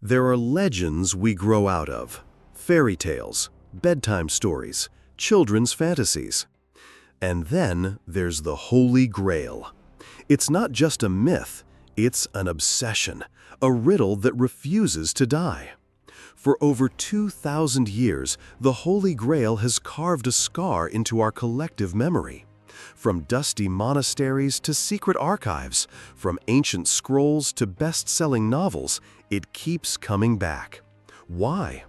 There are legends we grow out of, fairy tales, bedtime stories, children's fantasies. And then there's the Holy Grail. It's not just a myth, it's an obsession, a riddle that refuses to die. For over 2,000 years, the Holy Grail has carved a scar into our collective memory. From dusty monasteries to secret archives, from ancient scrolls to best-selling novels, it keeps coming back. Why?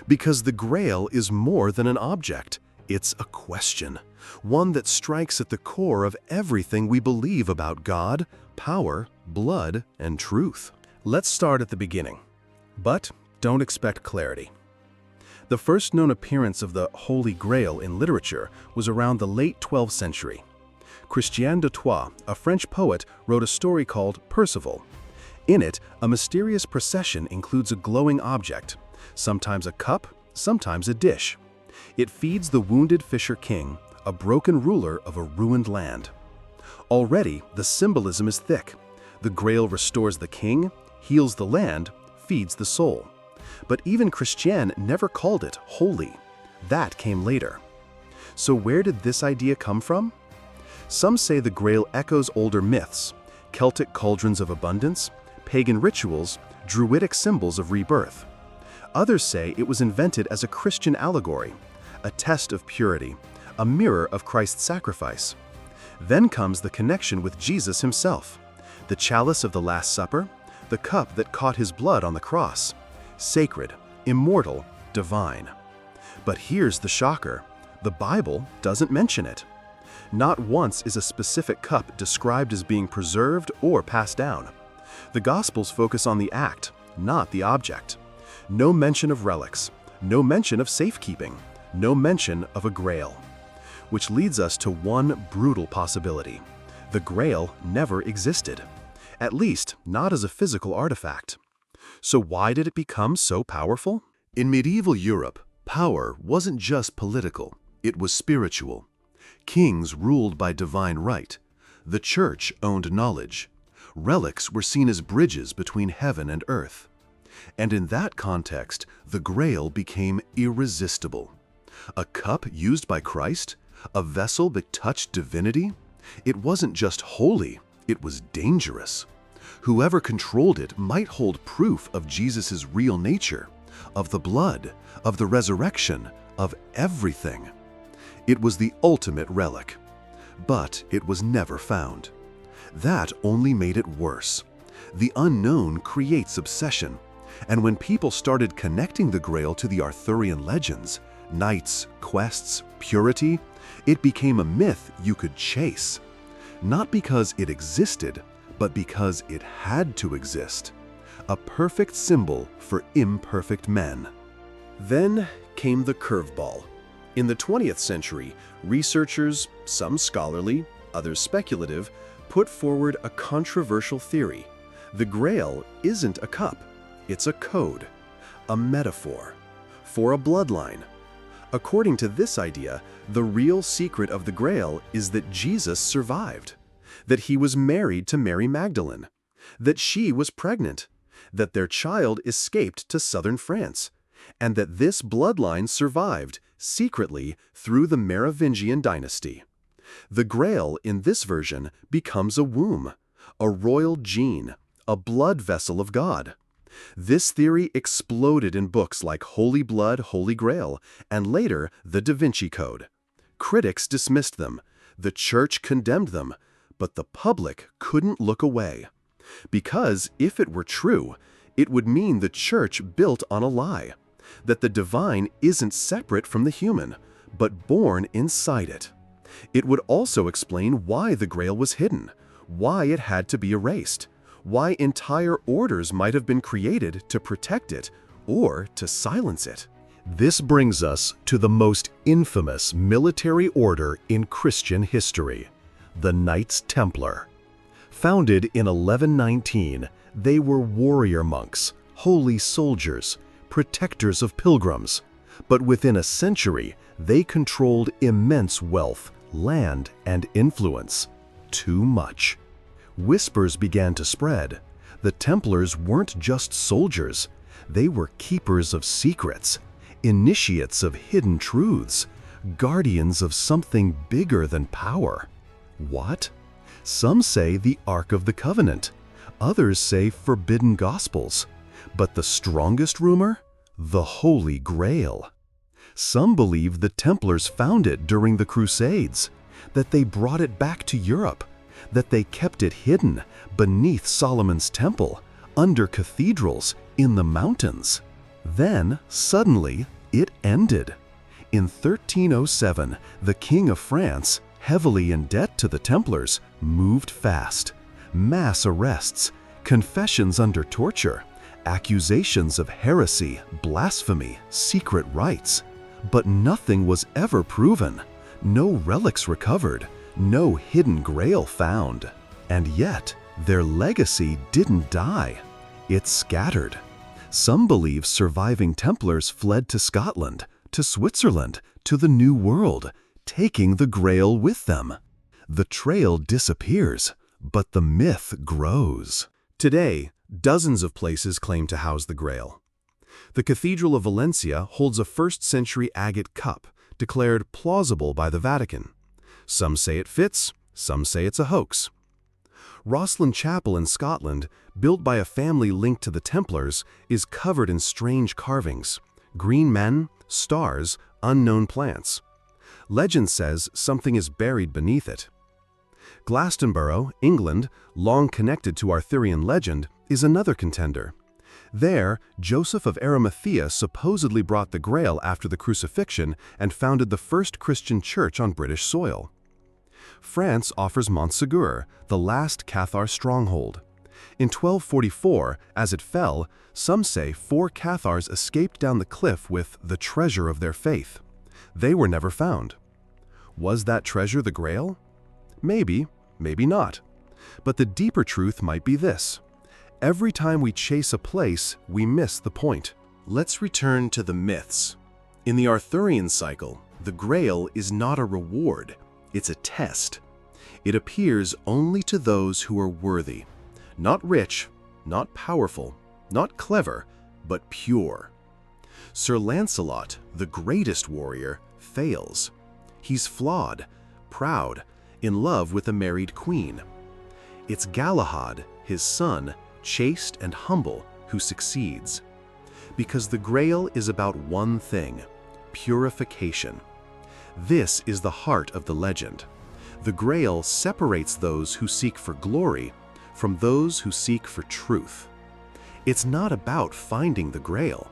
Because the Grail is more than an object. It's a question, one that strikes at the core of everything we believe about God, power, blood, and truth. Let's start at the beginning. But don't expect clarity. The first known appearance of the Holy Grail in literature was around the late 12th century. Christian de Troyes, a French poet, wrote a story called Percival. In it, a mysterious procession includes a glowing object, sometimes a cup, sometimes a dish. It feeds the wounded fisher king, a broken ruler of a ruined land. Already, the symbolism is thick. The Grail restores the king, heals the land, feeds the soul. But even Christian never called it holy. That came later. So where did this idea come from? Some say the Grail echoes older myths, Celtic cauldrons of abundance, pagan rituals, druidic symbols of rebirth. Others say it was invented as a Christian allegory, a test of purity, a mirror of Christ's sacrifice. Then comes the connection with Jesus himself, the chalice of the Last Supper, the cup that caught his blood on the cross. Sacred, immortal, divine. But here's the shocker. The Bible doesn't mention it. Not once is a specific cup described as being preserved or passed down. The Gospels focus on the act, not the object. No mention of relics, no mention of safekeeping, no mention of a Grail. Which leads us to one brutal possibility. The Grail never existed. At least, not as a physical artifact. So why did it become so powerful? In medieval Europe, power wasn't just political, it was spiritual. Kings ruled by divine right. The church owned knowledge. Relics were seen as bridges between heaven and earth. And in that context, the Grail became irresistible. A cup used by Christ? A vessel that touched divinity? It wasn't just holy, it was dangerous. Whoever controlled it might hold proof of Jesus' real nature, of the blood, of the resurrection, of everything. It was the ultimate relic. But it was never found. That only made it worse. The unknown creates obsession. And when people started connecting the Grail to the Arthurian legends, knights, quests, purity, it became a myth you could chase. Not because it existed, but because it had to exist. A perfect symbol for imperfect men. Then came the curveball. In the 20th century, researchers, some scholarly, others speculative, put forward a controversial theory. The Grail isn't a cup, it's a code, a metaphor, for a bloodline. According to this idea, the real secret of the Grail is that Jesus survived, that he was married to Mary Magdalene, that she was pregnant, that their child escaped to southern France, and that this bloodline survived secretly through the Merovingian dynasty. The Grail in this version becomes a womb, a royal gene, a blood vessel of God. This theory exploded in books like Holy Blood, Holy Grail, and later the Da Vinci Code. Critics dismissed them, the church condemned them, but the public couldn't look away. Because if it were true, it would mean the church built on a lie, that the divine isn't separate from the human, but born inside it. It would also explain why the Grail was hidden, why it had to be erased, why entire orders might have been created to protect it or to silence it. This brings us to the most infamous military order in Christian history, the Knights Templar. Founded in 1119, they were warrior monks, holy soldiers, protectors of pilgrims. But within a century, they controlled immense wealth, land, and influence. Too much. Whispers began to spread. The Templars weren't just soldiers. They were keepers of secrets, initiates of hidden truths, guardians of something bigger than power. What? Some say the Ark of the Covenant. Others say forbidden gospels. But the strongest rumor? The Holy Grail. Some believe the Templars found it during the Crusades, that they brought it back to Europe, that they kept it hidden beneath Solomon's temple, under cathedrals, in the mountains. Then, suddenly, it ended. In 1307, the King of France, heavily in debt to the Templars, moved fast. Mass arrests, confessions under torture, accusations of heresy, blasphemy, secret rites. But nothing was ever proven, no relics recovered, no hidden grail found. And yet, their legacy didn't die. It scattered. Some believe surviving Templars fled to Scotland, to Switzerland, to the New World, taking the Grail with them. The trail disappears, but the myth grows. Today, dozens of places claim to house the Grail. The Cathedral of Valencia holds a 1st-century agate cup, declared plausible by the Vatican. Some say it fits, some say it's a hoax. Rosslyn Chapel in Scotland, built by a family linked to the Templars, is covered in strange carvings, green men, stars, unknown plants. Legend says something is buried beneath it. Glastonbury, England, long connected to Arthurian legend, is another contender. There, Joseph of Arimathea supposedly brought the Grail after the crucifixion and founded the first Christian church on British soil. France offers Montségur, the last Cathar stronghold. In 1244, as it fell, some say 4 Cathars escaped down the cliff with the treasure of their faith. They were never found. Was that treasure the Grail? Maybe, maybe not. But the deeper truth might be this. Every time we chase a place, we miss the point. Let's return to the myths. In the Arthurian cycle, the Grail is not a reward, it's a test. It appears only to those who are worthy. Not rich, not powerful, not clever, but pure. Sir Lancelot, the greatest warrior, fails. He's flawed, proud, in love with a married queen. It's Galahad, his son, chaste and humble, who succeeds. Because the Grail is about one thing: purification. This is the heart of the legend. The Grail separates those who seek for glory from those who seek for truth. It's not about finding the Grail.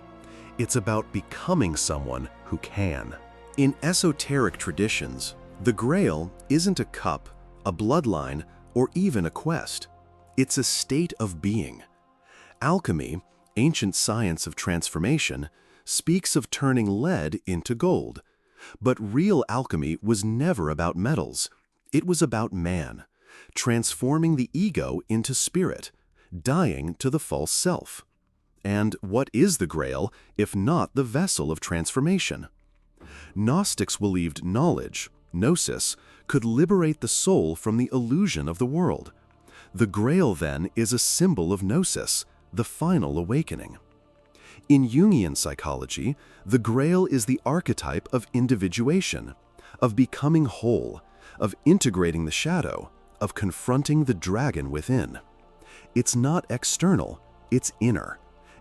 It's about becoming someone who can. In esoteric traditions, the Grail isn't a cup, a bloodline, or even a quest. It's a state of being. Alchemy, ancient science of transformation, speaks of turning lead into gold. But real alchemy was never about metals. It was about man, transforming the ego into spirit, dying to the false self. And what is the Grail if not the vessel of transformation? Gnostics believed knowledge, gnosis, could liberate the soul from the illusion of the world. The Grail, then, is a symbol of gnosis, the final awakening. In Jungian psychology, the Grail is the archetype of individuation, of becoming whole, of integrating the shadow, of confronting the dragon within. It's not external, it's inner,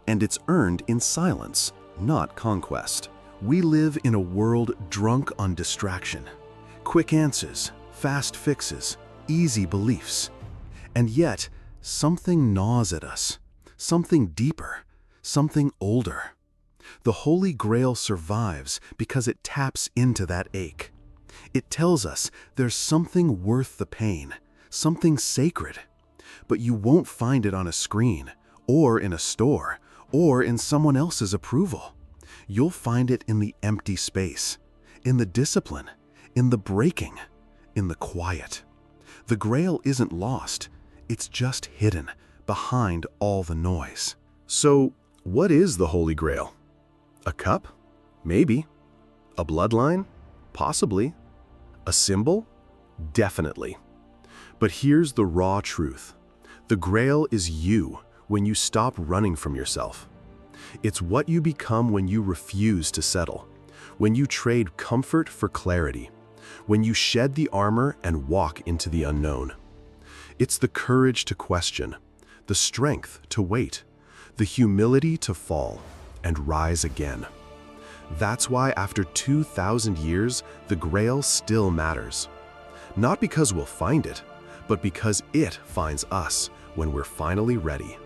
and it's earned in silence, not conquest. We live in a world drunk on distraction. Quick answers, fast fixes, easy beliefs. And yet, something gnaws at us, something deeper, something older. The Holy Grail survives because it taps into that ache. It tells us there's something worth the pain, something sacred. But you won't find it on a screen, or in a store, or in someone else's approval. You'll find it in the empty space, in the discipline, in the breaking, in the quiet. The Grail isn't lost, it's just hidden behind all the noise. So, what is the Holy Grail? A cup? Maybe. A bloodline? Possibly. A symbol? Definitely. But here's the raw truth. The Grail is you when you stop running from yourself. It's what you become when you refuse to settle, when you trade comfort for clarity, when you shed the armor and walk into the unknown. It's the courage to question, the strength to wait, the humility to fall and rise again. That's why after 2,000 years, the Grail still matters. Not because we'll find it, but because it finds us when we're finally ready.